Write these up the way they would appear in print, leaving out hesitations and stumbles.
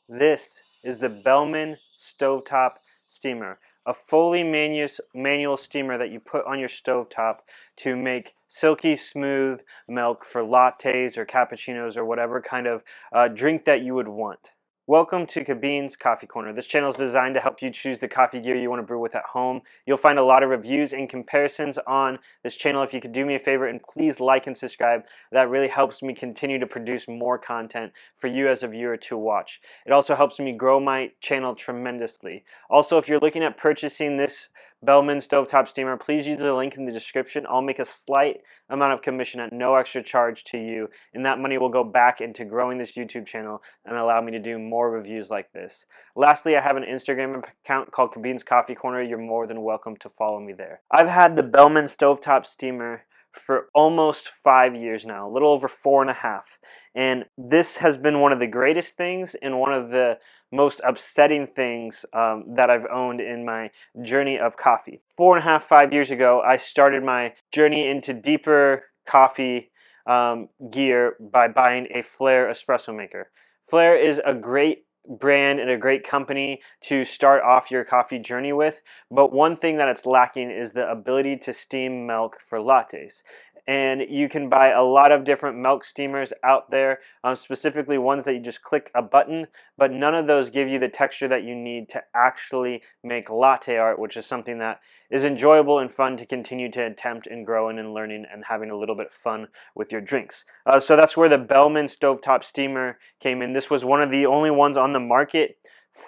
This is the Bellman Stovetop Steamer, a fully manual steamer that you put on your stovetop to make silky smooth milk for lattes or cappuccinos or whatever kind of drink that you would want. Welcome to Cabin's Coffee Corner. This channel is designed to help you choose the coffee gear you want to brew with at home. You'll find a lot of reviews and comparisons on this channel. If you could do me a favor and please like and subscribe, that really helps me continue to produce more content for you as a viewer to watch. It also helps me grow my channel tremendously. Also, if you're looking at purchasing this Bellman Stovetop Steamer, please use the link in the description. I'll make a slight amount of commission at no extra charge to you, and that money will go back into growing this YouTube channel and allow me to do more reviews like this. Lastly, I have an Instagram account called Cabin's Coffee Corner. You're more than welcome to follow me there. I've had the Bellman Stovetop Steamer for almost 5 years now, a little over 4.5. And this has been one of the greatest things and one of the most upsetting things that I've owned in my journey of coffee. 4.5, 5 years ago, I started my journey into deeper coffee gear by buying a Flair espresso maker. Flair is a great brand and a great company to start off your coffee journey with, but one thing that it's lacking is the ability to steam milk for lattes. And you can buy a lot of different milk steamers out there, specifically ones that you just click a button, but none of those give you the texture that you need to actually make latte art, which is something that is enjoyable and fun to continue to attempt and growing and learning and having a little bit of fun with your drinks. So that's where the Bellman Stovetop Steamer came in. This was one of the only ones on the market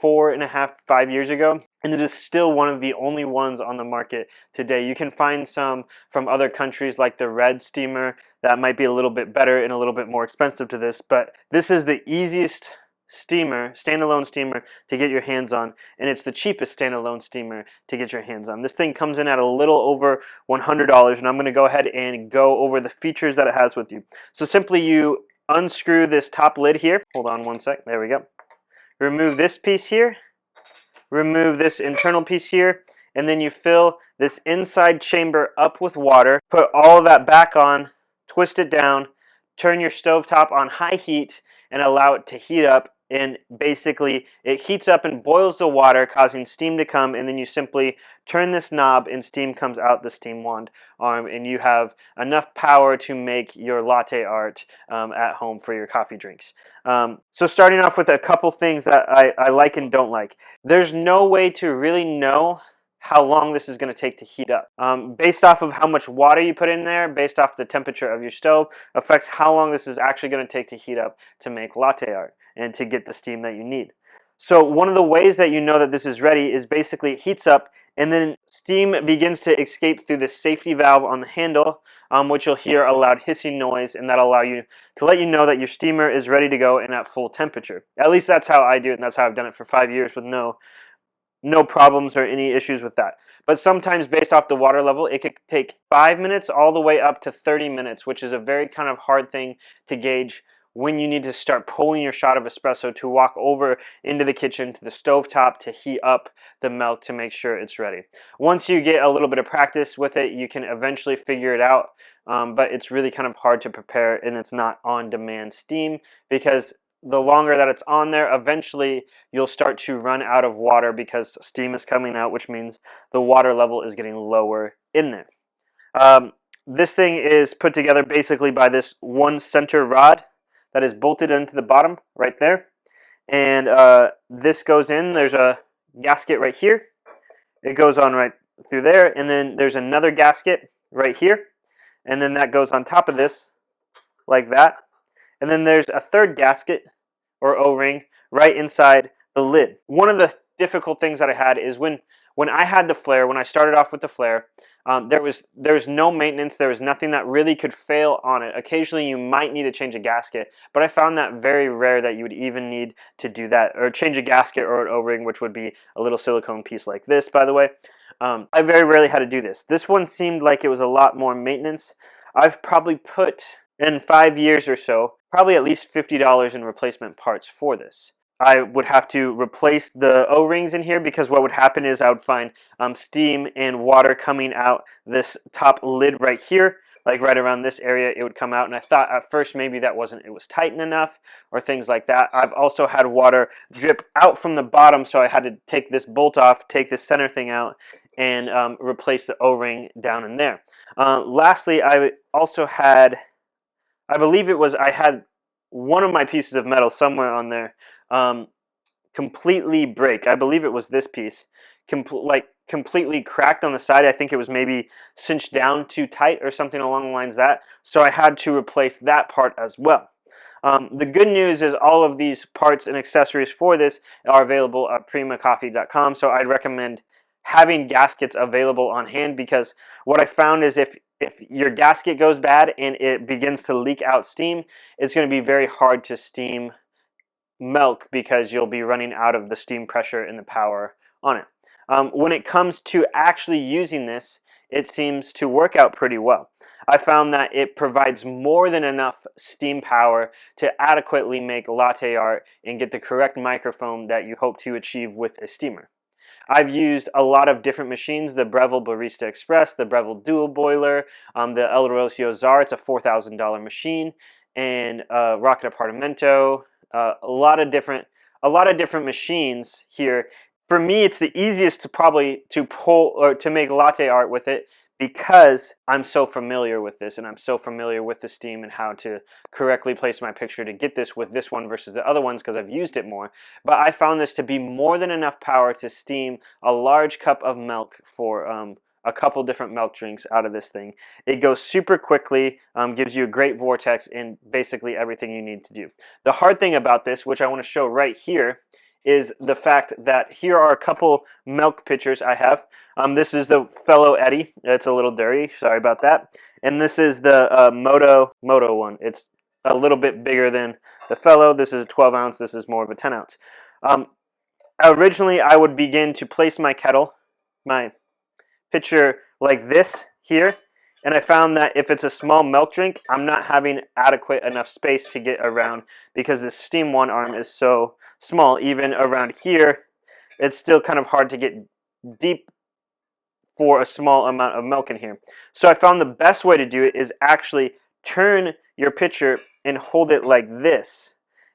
4.5, 5 years ago, and it is still one of the only ones on the market today. You can find some from other countries like the Red Steamer that might be a little bit better and a little bit more expensive to this, but this is the easiest steamer, standalone steamer to get your hands on, and it's the cheapest standalone steamer to get your hands on. This thing comes in at a little over $100, and I'm going to go ahead and go over the features that it has with you. So simply you unscrew this top lid here. Hold on one sec. There we go. Remove this piece here, remove this internal piece here, and then you fill this inside chamber up with water, put all of that back on, twist it down, turn your stovetop on high heat, and allow it to heat up. And basically it heats up and boils the water, causing steam to come, and then you simply turn this knob and steam comes out the steam wand arm, and you have enough power to make your latte art at home for your coffee drinks. So starting off with a couple things that I like and don't like. There's no way to really know how long this is going to take to heat up. Based off of how much water you put in there, based off the temperature of your stove, affects how long this is actually going to take to heat up to make latte art and to get the steam that you need. So one of the ways that you know that this is ready is basically it heats up and then steam begins to escape through the safety valve on the handle, which you'll hear a loud hissing noise, and that'll allow you to let you know that your steamer is ready to go and at full temperature. At least that's how I do it, and that's how I've done it for 5 years with no problems or any issues with that. But sometimes based off the water level, it could take 5 minutes all the way up to 30 minutes, which is a very kind of hard thing to gauge when you need to start pulling your shot of espresso to walk over into the kitchen to the stovetop to heat up the milk to make sure it's ready. Once you get a little bit of practice with it, you can eventually figure it out, but it's really kind of hard to prepare, and it's not on-demand steam, because the longer that it's on there, eventually you'll start to run out of water because steam is coming out, which means the water level is getting lower in there. This thing is put together basically by this one center rod that is bolted into the bottom right there. And this goes in. There's a gasket right here. It goes on right through there. And then there's another gasket right here. And then that goes on top of this like that. And then there's a third gasket or O-ring right inside the lid. One of the difficult things that I had is when I had the Flair, when I started off with the Flair, there was no maintenance. There was nothing that really could fail on it. Occasionally you might need to change a gasket, but I found that very rare that you would even need to do that, or change a gasket or an O-ring, which would be a little silicone piece like this, by the way. I very rarely had to do this. This one seemed like it was a lot more maintenance. I've probably put, in 5 years or so, probably at least $50 in replacement parts for this. I would have to replace the O-rings in here, because what would happen is I would find steam and water coming out this top lid right here, like right around this area, it would come out. And I thought at first maybe it was tight enough or things like that. I've also had water drip out from the bottom, so I had to take this bolt off, take this center thing out, and replace the O-ring down in there. Lastly, I also had, I had one of my pieces of metal somewhere on there completely break. I believe it was this piece, completely cracked on the side. I think it was maybe cinched down too tight or something along the lines of that. So I had to replace that part as well. The good news is all of these parts and accessories for this are available at primacoffee.com. So I'd recommend having gaskets available on hand, because what I found is if your gasket goes bad and it begins to leak out steam, it's going to be very hard to steam milk because you'll be running out of the steam pressure and the power on it. When it comes to actually using this, it seems to work out pretty well. I found that it provides more than enough steam power to adequately make latte art and get the correct microfoam that you hope to achieve with a steamer. I've used a lot of different machines, the Breville Barista Express, the Breville Dual Boiler, the El Rocio Czar, it's a $4,000 machine, and Rocket Apartamento, a lot of different machines here. For me, it's the easiest to pull or to make latte art with it, because I'm so familiar with this and I'm so familiar with the steam and how to correctly place my picture to get this with this one versus the other ones, because I've used it more. But I found this to be more than enough power to steam a large cup of milk for a couple different milk drinks out of this thing. It goes super quickly, gives you a great vortex, and basically everything you need to do. The hard thing about this, which I want to show right here, is the fact that here are a couple milk pitchers I have. This is the Fellow Eddie. It's a little dirty, sorry about that. And this is the Moto one. It's a little bit bigger than the Fellow. This is a 12 ounce, this is more of a 10 ounce. Originally, I would begin to place my pitcher like this here, and I found that if it's a small milk drink, I'm not having adequate enough space to get around, because the steam one arm is so small. Even around here, it's still kind of hard to get deep for a small amount of milk in here. So I found the best way to do it is actually turn your pitcher and hold it like this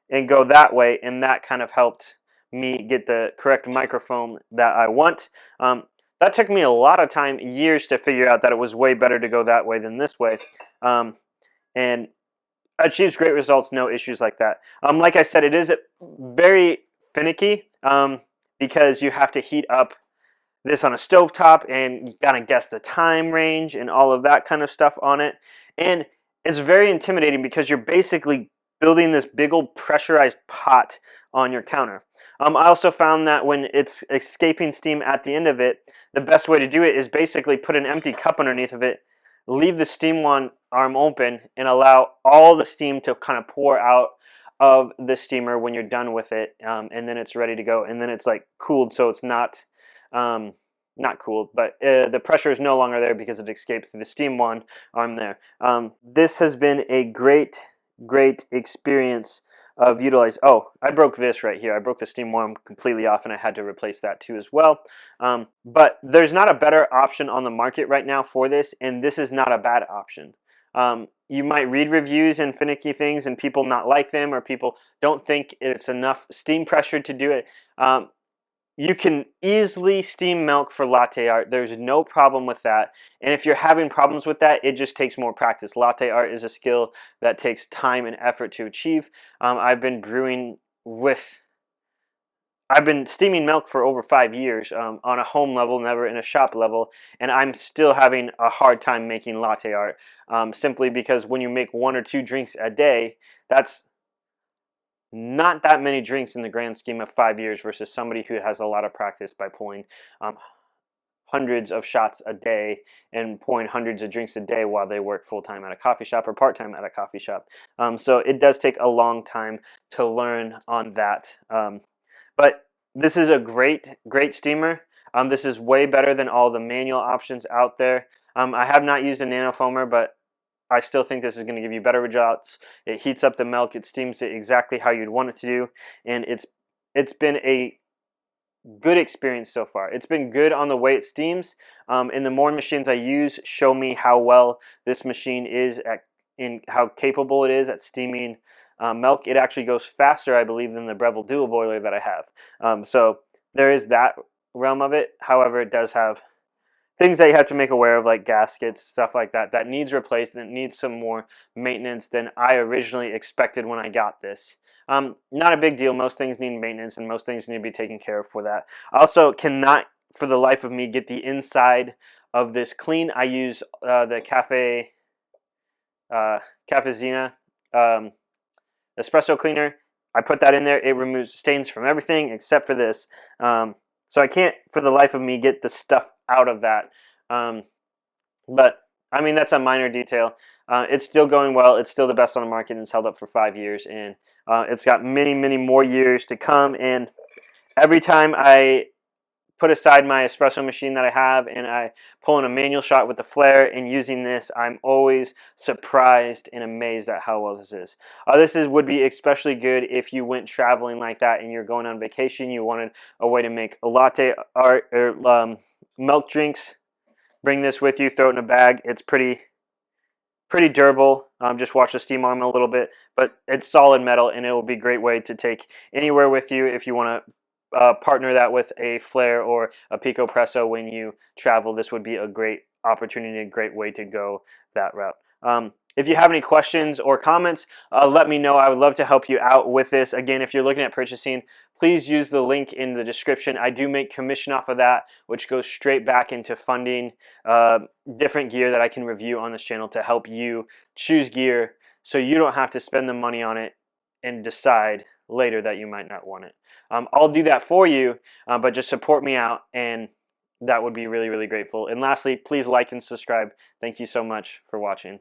and go that way, and that kind of helped me get the correct microfoam that I want. That took me a lot of time, years, to figure out that it was way better to go that way than this way. And achieves great results, no issues like that. Like I said, it is very finicky because you have to heat up this on a stovetop, and you gotta guess the time range and all of that kind of stuff on it. And it's very intimidating because you're basically building this big old pressurized pot on your counter. I also found that when it's escaping steam at the end of it, the best way to do it is basically put an empty cup underneath of it, leave the steam one arm open, and allow all the steam to kind of pour out of the steamer when you're done with it, and then it's ready to go. And then it's like cooled, so it's not cooled, but the pressure is no longer there because it escaped through the steam one arm there. This has been a great experience of utilize. Oh, I broke this right here. I broke the steam worm completely off, and I had to replace that too as well. But there's not a better option on the market right now for this, and this is not a bad option. You might read reviews and finicky things and people not like them, or people don't think it's enough steam pressure to do it. You can easily steam milk for latte art. There's no problem with that. And if you're having problems with that, it just takes more practice. Latte art is a skill that takes time and effort to achieve. I've been steaming milk for over 5 years on a home level, never in a shop level, and I'm still having a hard time making latte art, simply because when you make 1 or 2 drinks a day, that's not that many drinks in the grand scheme of 5 years versus somebody who has a lot of practice by pulling hundreds of shots a day and pouring hundreds of drinks a day while they work full-time at a coffee shop or part-time at a coffee shop. So it does take a long time to learn on that. But this is a great steamer. This is way better than all the manual options out there. I have not used a nanofoamer, but I still think this is going to give you better results. It heats up the milk. It steams it exactly how you'd want it to do. And it's been a good experience so far. It's been good on the way it steams. And the more machines I use show me how well this machine is at, in how capable it is at steaming milk. It actually goes faster, I believe, than the Breville dual boiler that I have. So there is that realm of it. However, it does have things that you have to make aware of, like gaskets, stuff like that, that needs replaced and it needs some more maintenance than I originally expected when I got this. Not a big deal. Most things need maintenance and most things need to be taken care of for that. I also cannot, for the life of me, get the inside of this clean. I use the Cafezina espresso cleaner. I put that in there. It removes stains from everything except for this. So I can't, for the life of me, get the stuff out of that. But, I mean, that's a minor detail. It's still going well. It's still the best on the market and it's held up for 5 years. And it's got many, many more years to come. And every time I put aside my espresso machine that I have and I pull in a manual shot with the flare and using this, I'm always surprised and amazed at how well this is. Would be especially good if you went traveling like that and you're going on vacation. You wanted a way to make a latte art or milk drinks. Bring this with you, throw it in a bag. It's pretty durable. Just watch the steam arm a little bit, but it's solid metal and it will be a great way to take anywhere with you if you want to partner that with a flare or a Pico Presso when you travel. This would be a great opportunity, a great way to go that route. If you have any questions or comments, let me know. I would love to help you out with this. Again, if you're looking at purchasing, please use the link in the description. I do make commission off of that, which goes straight back into funding different gear that I can review on this channel to help you choose gear so you don't have to spend the money on it and decide later that you might not want it. I'll do that for you, but just support me out, and that would be really, really grateful. And lastly, please like and subscribe. Thank you so much for watching.